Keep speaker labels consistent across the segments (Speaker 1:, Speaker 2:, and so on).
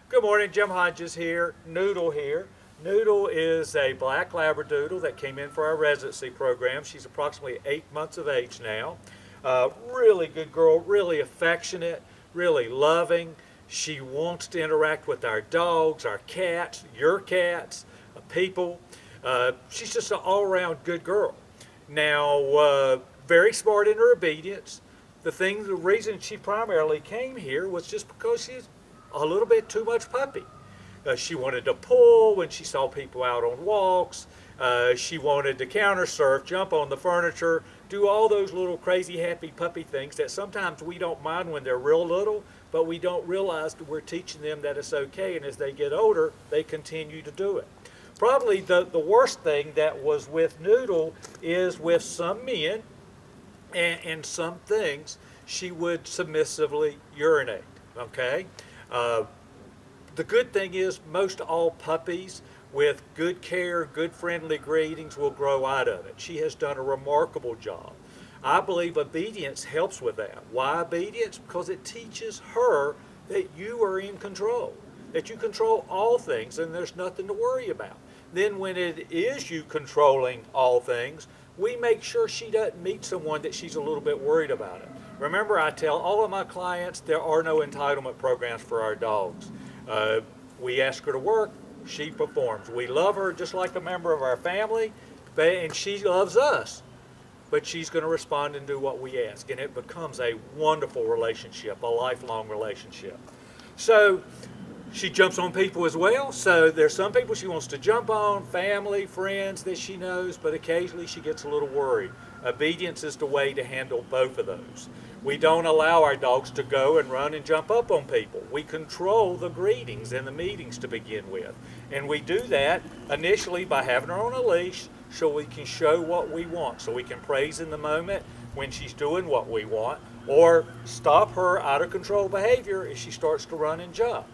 Speaker 1: Good morning, Jim Hodges here, Noodle here. Noodle is a black Labradoodle that came in for our residency program. She's approximately 8 months of age now. Really good girl, really affectionate, really loving. She wants to interact with our dogs, our cats, your cats, people. She's just an all-around good girl. Now, very smart in her obedience. The reason she primarily came here was just because she's a little bit too much puppy. She wanted to pull when she saw people out on walks. She wanted to counter surf, jump on the furniture, do all those little crazy happy puppy things that sometimes we don't mind when they're real little, but we don't realize that we're teaching them that it's okay, and as they get older, they continue to do it. Probably the worst thing that was with Noodle is with some men and some things, she would submissively urinate, okay? The good thing is most all puppies with good care, good friendly greetings will grow out of it. She has done a remarkable job. I believe obedience helps with that. Why obedience? Because it teaches her that you are in control, that you control all things and there's nothing to worry about. Then when it is you controlling all things, we make sure she doesn't meet someone that she's a little bit worried about it. Remember, I tell all of my clients there are no entitlement programs for our dogs. We ask her to work, she performs. We love her just like a member of our family, and she loves us. But she's going to respond and do what we ask, and it becomes a wonderful relationship, a lifelong relationship. So she jumps on people as well. So there's some people she wants to jump on, family, friends that she knows, but occasionally she gets a little worried. Obedience is the way to handle both of those. We don't allow our dogs to go and run and jump up on people. We control the greetings and the meetings to begin with. And we do that initially by having her on a leash so we can show what we want, so we can praise in the moment when she's doing what we want, or stop her out of control behavior if she starts to run and jump.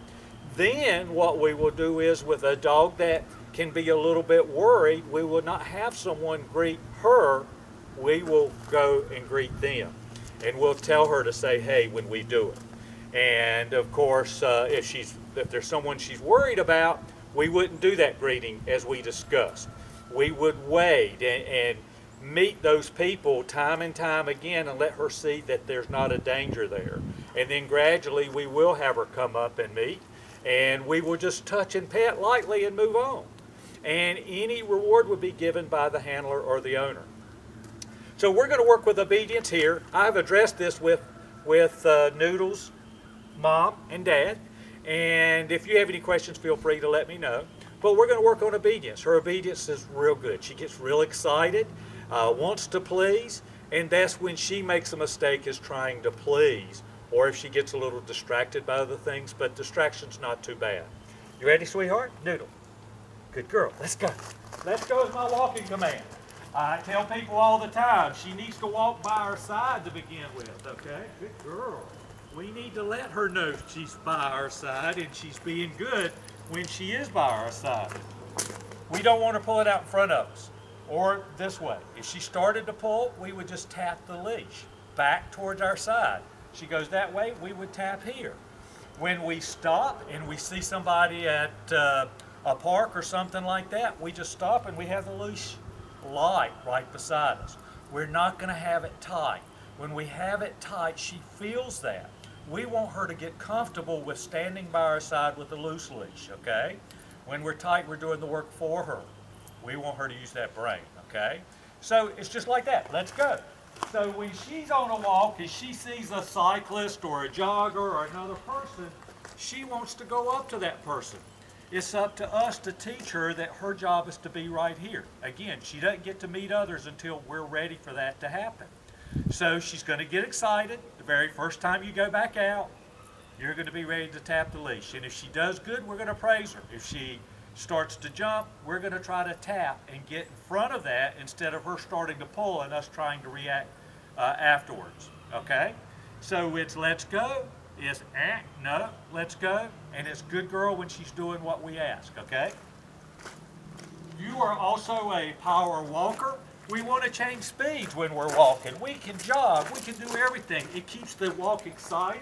Speaker 1: Then what we will do is with a dog that can be a little bit worried, we will not have someone greet her, we will go and greet them. And we'll tell her to say hey when we do it. And of course, if there's someone she's worried about, we wouldn't do that greeting as we discussed. We would wait and meet those people time and time again and let her see that there's not a danger there. And then gradually we will have her come up and meet, and we will just touch and pet lightly and move on. And any reward would be given by the handler or the owner. So we're going to work with obedience here. I've addressed this with Noodle's mom and dad. And if you have any questions, feel free to let me know. But we're going to work on obedience. Her obedience is real good. She gets real excited, wants to please, and that's when she makes a mistake is trying to please, or if she gets a little distracted by other things, but distraction's not too bad. You ready, sweetheart? Noodle. Good girl. Let's go. Let's go is my walking command. I tell people all the time, she needs to walk by our side to begin with, okay? Good girl. We need to let her know she's by our side and she's being good when she is by our side. We don't want to pull it out in front of us or this way. If she started to pull, we would just tap the leash back towards our side. She goes that way, we would tap here. When we stop and we see somebody at a park or something like that, we just stop and we have the leash light right beside us. We're not going to have it tight. When we have it tight, she feels that. We want her to get comfortable with standing by our side with a loose leash, okay? When we're tight, we're doing the work for her. We want her to use that brain, okay? So it's just like that. Let's go. So when she's on a walk and she sees a cyclist or a jogger or another person, she wants to go up to that person. It's up to us to teach her that her job is to be right here. Again, she doesn't get to meet others until we're ready for that to happen. So she's going to get excited. The very first time you go back out, you're going to be ready to tap the leash. And if she does good, we're going to praise her. If she starts to jump, we're going to try to tap and get in front of that instead of her starting to pull and us trying to react afterwards. Okay? So it's let's go. Is no, let's go, and it's good girl when she's doing what we ask, okay? You are also a power walker. We want to change speeds when we're walking. We can jog, we can do everything. It keeps the walk exciting.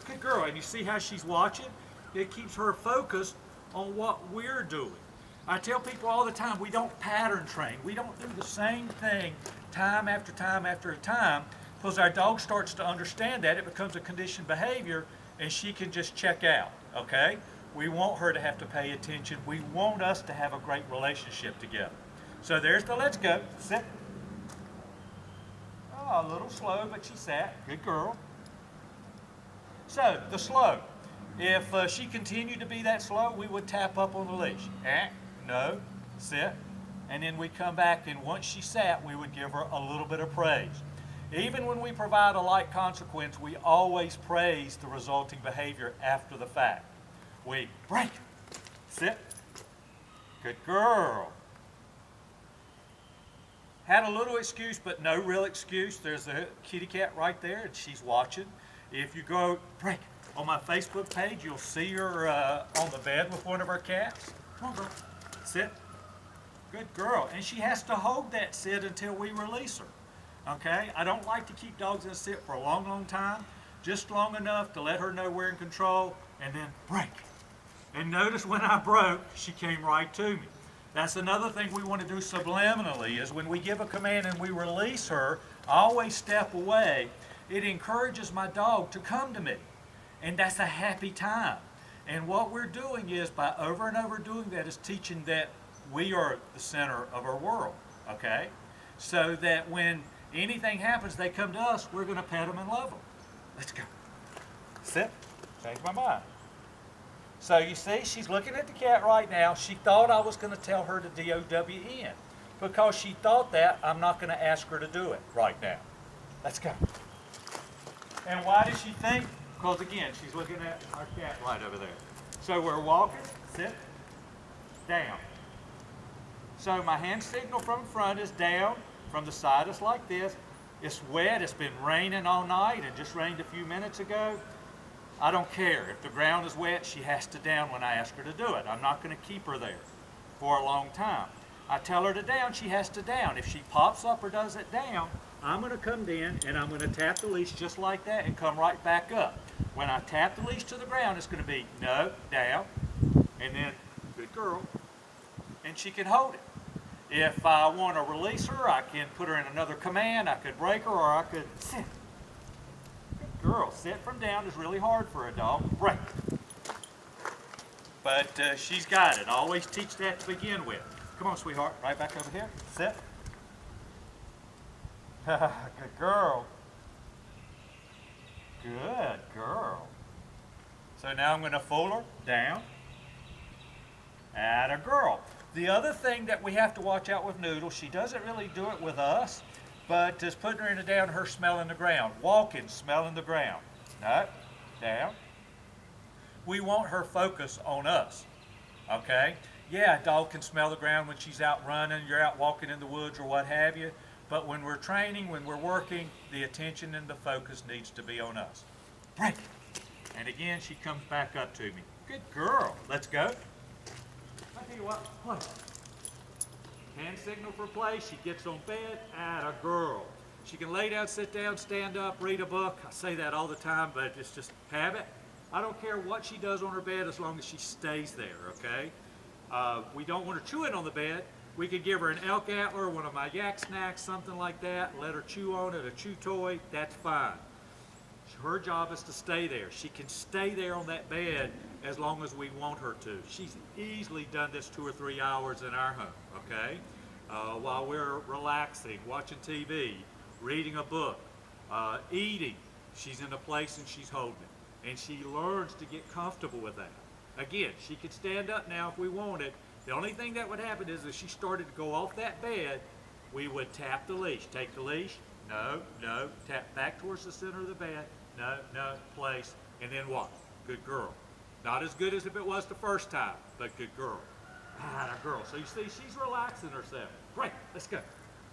Speaker 1: Good girl, and you see how she's watching? It keeps her focused on what we're doing. I tell people all the time, we don't pattern train. We don't do the same thing time after time after time, because our dog starts to understand that. It becomes a conditioned behavior, and she can just check out, okay? We want her to have to pay attention. We want us to have a great relationship together. So there's the let's go. Sit. Oh, a little slow, but she sat. Good girl. So, the slow. If she continued to be that slow, we would tap up on the leash. No, sit. And then we come back, and once she sat, we would give her a little bit of praise. Even when we provide a light consequence, we always praise the resulting behavior after the fact. We break, sit, good girl. Had a little excuse, but no real excuse. There's the kitty cat right there, and she's watching. If you go break on my Facebook page, you'll see her on the bed with one of our cats. Come on, girl. Sit. Good girl. And she has to hold that sit until we release her. Okay? I don't like to keep dogs in a sit for a long, long time. Just long enough to let her know we're in control, and then break. And notice when I broke, she came right to me. That's another thing we want to do subliminally, is when we give a command and we release her, I always step away. It encourages my dog to come to me. And that's a happy time. And what we're doing is, by over and over doing that, is teaching that we are the center of our world, okay? So that when anything happens, they come to us, we're going to pet them and love them. Let's go. Sit. Change my mind. So you see, she's looking at the cat right now. She thought I was going to tell her to D-O-W-N. Because she thought that, I'm not going to ask her to do it right now. Let's go. And why does she think? Because again, she's looking at our cat right over there. So we're walking, sit, down. So my hand signal from front is down, from the side is like this. It's wet, it's been raining all night, and just rained a few minutes ago. I don't care. If the ground is wet, she has to down when I ask her to do it. I'm not going to keep her there for a long time. I tell her to down, she has to down. If she pops up or does it down, I'm going to come in and I'm going to tap the leash just like that and come right back up. When I tap the leash to the ground, it's going to be no, down, and then good girl, and she can hold it. If I want to release her, I can put her in another command. I could break her, or I could sit. Good girl. Sit from down is really hard for a dog. Break. But she's got it. I always teach that to begin with. Come on, sweetheart. Right back over here. Sit. Good girl. Good girl. So now I'm going to fool her down. Atta girl. The other thing that we have to watch out with Noodle, she doesn't really do it with us, but is putting her in a down, her smelling the ground. Walking, smelling the ground. No, down. We want her focus on us, okay? Yeah, a dog can smell the ground when she's out running, you're out walking in the woods or what have you, but when we're training, when we're working, the attention and the focus needs to be on us. Break. And again, she comes back up to me. Good girl. Let's go. I'll tell you what, play. Hand signal for play. She gets on bed. Atta girl. She can lay down, sit down, stand up, read a book. I say that all the time, but it's just habit. I don't care what she does on her bed as long as she stays there, okay? We don't want her chewing on the bed. We could give her an elk antler, one of my yak snacks, something like that, let her chew on it, a chew toy, that's fine. Her job is to stay there. She can stay there on that bed as long as we want her to. She's easily done this 2 or 3 hours in our home, okay? While we're relaxing, watching TV, reading a book, eating, she's in a place and she's holding it. And she learns to get comfortable with that. Again, she could stand up now if we wanted. The only thing that would happen is if she started to go off that bed, we would tap the leash. Take the leash, no, no, tap back towards the center of the bed, no, no, place, and then what? Good girl. Not as good as if it was the first time, but good girl. Ah, girl. So you see, she's relaxing herself. Great, let's go.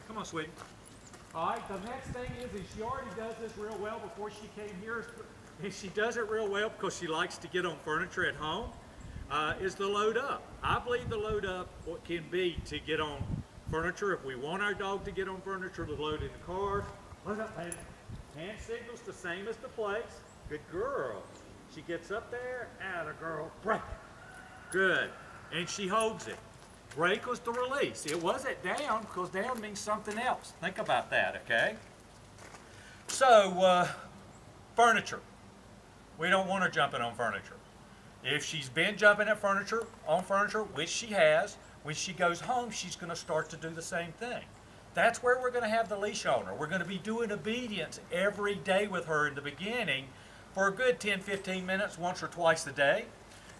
Speaker 1: Come on, sweetie. All right, the next thing is she already does this real well before she came here. And she does it real well because she likes to get on furniture at home, is the load up. I believe the load up can be to get on furniture. If we want our dog to get on furniture, to load in the car. Load up, baby. Hand signals the same as the place. Good girl. She gets up there, atta girl, break. Good, and she holds it. Break was the release. It wasn't down, because down means something else. Think about that, okay? So, furniture. We don't want her jumping on furniture. If she's been jumping at on furniture, which she has, when she goes home, she's going to start to do the same thing. That's where we're going to have the leash on her. We're going to be doing obedience every day with her in the beginning for a good 10, 15 minutes, once or twice a day.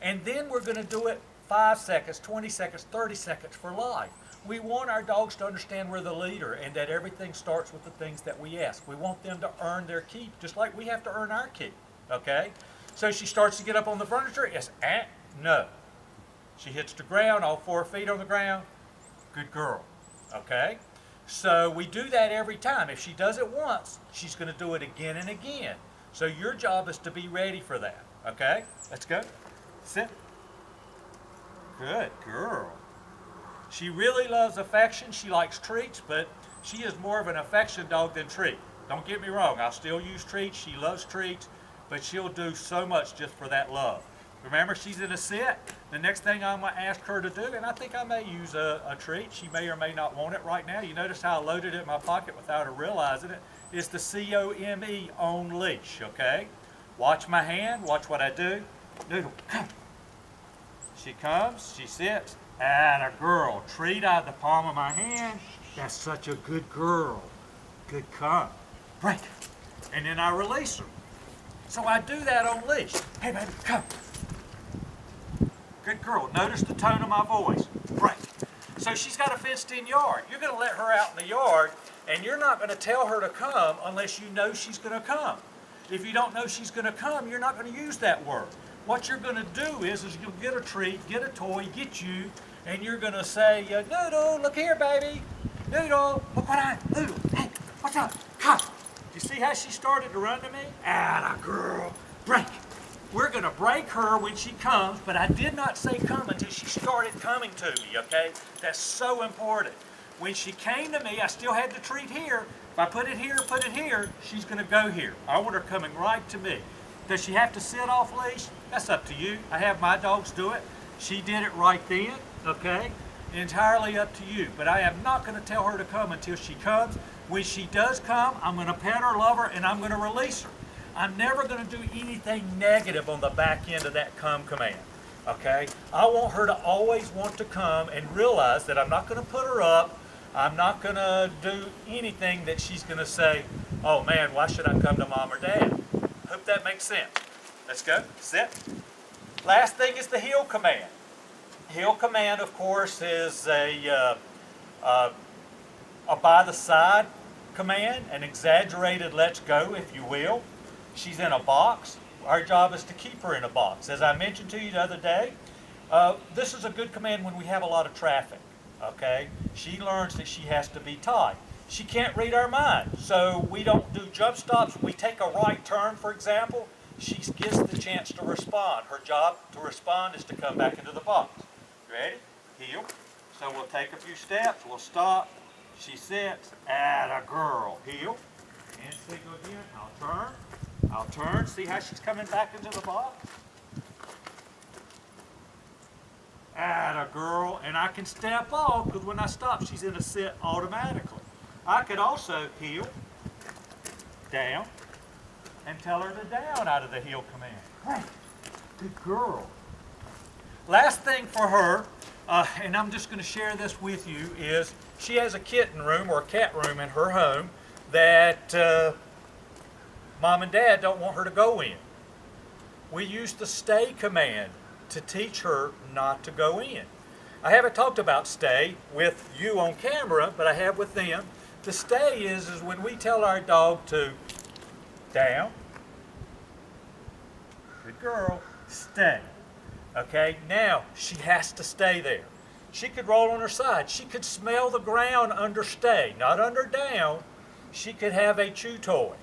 Speaker 1: And then we're going to do it 5 seconds, 20 seconds, 30 seconds for life. We want our dogs to understand we're the leader and that everything starts with the things that we ask. We want them to earn their keep, just like we have to earn our keep, okay? So she starts to get up on the furniture, yes, no. She hits the ground, all 4 feet on the ground, good girl, okay? So we do that every time. If she does it once, she's going to do it again and again. So your job is to be ready for that, okay? Let's go. Sit. Good girl. She really loves affection. She likes treats, but she is more of an affection dog than treat. Don't get me wrong. I'll still use treats. She loves treats, but she'll do so much just for that love. Remember, she's in a sit. The next thing I'm going to ask her to do, and I think I may use a treat. She may or may not want it right now. You notice how I loaded it in my pocket without her realizing it. It's the COME on leash, okay? Watch my hand. Watch what I do. Noodle, come. She comes. She sits. Atta girl. Treat out of the palm of my hand. That's such a good girl. Good come. Break. And then I release her. So I do that on leash. Hey, baby, come. Good girl. Notice the tone of my voice. Break. So she's got a fenced-in yard. You're going to let her out in the yard, and you're not going to tell her to come unless you know she's going to come. If you don't know she's going to come, you're not going to use that word. What you're going to do is you'll get a treat, get a toy, get you, and you're going to say, Noodle, look here, baby. Noodle, look what I, Noodle, hey, what's up? Come. You see how she started to run to me? Atta girl, break. We're going to break her when she comes, but I did not say come until she started coming to me, okay? That's so important. When she came to me, I still had the treat here. If I put it here, she's going to go here. I want her coming right to me. Does she have to sit off leash? That's up to you. I have my dogs do it. She did it right then, okay? Entirely up to you. But I am not going to tell her to come until she comes. When she does come, I'm going to pet her, love her, and I'm going to release her. I'm never going to do anything negative on the back end of that come command, okay? I want her to always want to come and realize that I'm not going to put her up. I'm not going to do anything that she's going to say, oh man, why should I come to mom or dad? Hope that makes sense. Let's go. Sit. Last thing is the heel command. Heel command, of course, is a by the side command, an exaggerated let's go, if you will. She's in a box. Our job is to keep her in a box. As I mentioned to you the other day, this is a good command when we have a lot of traffic, okay? She learns that she has to be tied. She can't read our mind, so we don't do jump stops. We take a right turn, for example. She gets the chance to respond. Her job to respond is to come back into the box. Ready? Heel. So we'll take a few steps. We'll stop. She sits. Atta girl. Heel. And signal again. I'll turn. I'll turn. See how she's coming back into the box? Atta girl. And I can step off because when I stop, she's in a sit automatically. I could also heel, down, and tell her to down out of the heel command. Hey, good girl. Last thing for her, and I'm just going to share this with you, is she has a kitten room or a cat room in her home that mom and dad don't want her to go in. We use the stay command to teach her not to go in. I haven't talked about stay with you on camera, but I have with them. The stay is when we tell our dog to down, good girl, stay. Okay, now she has to stay there. She could roll on her side. She could smell the ground under stay, not under down. She could have a chew toy.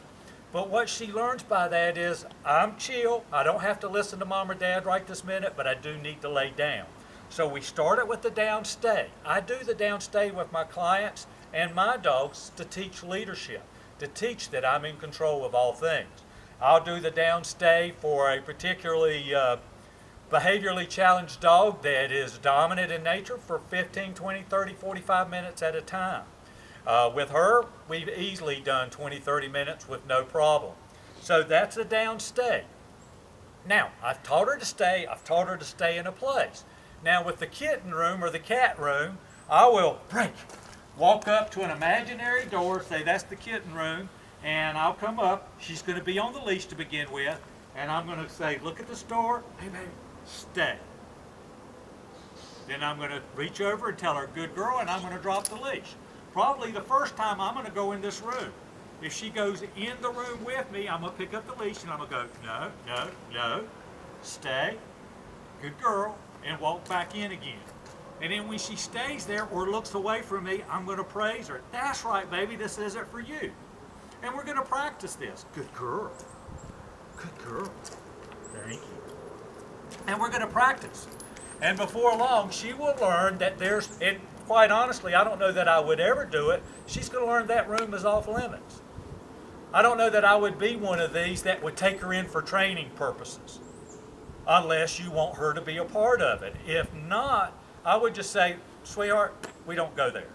Speaker 1: But what she learns by that is, I'm chill. I don't have to listen to mom or dad right this minute, but I do need to lay down. So we started with the down stay. I do the down stay with my clients and my dogs to teach leadership, to teach that I'm in control of all things. I'll do the downstay for a particularly behaviorally challenged dog that is dominant in nature for 15, 20, 30, 45 minutes at a time. With her, we've easily done 20, 30 minutes with no problem. So that's a downstay. Now, I've taught her to stay. I've taught her to stay in a place. Now, with the kitten room or the cat room, I will walk up to an imaginary door, say that's the kitten room, and I'll come up. She's going to be on the leash to begin with, and I'm going to say, look at this door. Hey, baby, stay. Then I'm going to reach over and tell her, good girl, and I'm going to drop the leash. Probably the first time I'm going to go in this room. If she goes in the room with me, I'm going to pick up the leash and I'm going to go, no, no, no, stay, good girl, and walk back in again. And then when she stays there or looks away from me, I'm going to praise her. That's right, baby, this isn't for you. And we're going to practice this. Good girl. Good girl. Thank you. And we're going to practice. And before long, she will learn that there's, and quite honestly, I don't know that I would ever do it. She's going to learn that room is off limits. I don't know that I would be one of these that would take her in for training purposes, unless you want her to be a part of it. If not, I would just say, sweetheart, we don't go there.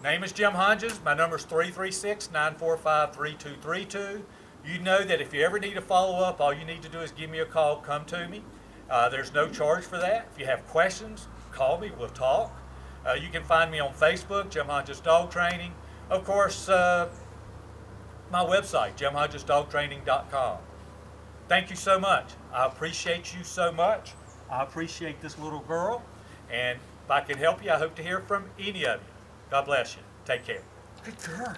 Speaker 1: Name is Jim Hodges. My number is 336-945-3232. You know that if you ever need a follow-up, all you need to do is give me a call, come to me. There's no charge for that. If you have questions, call me, we'll talk. You can find me on Facebook, Jim Hodges Dog Training. Of course, my website, jimhodgesdogtraining.com. Thank you so much. I appreciate you so much. I appreciate this little girl. And if I can help you, I hope to hear from any of you. God bless you. Take care. Good girl.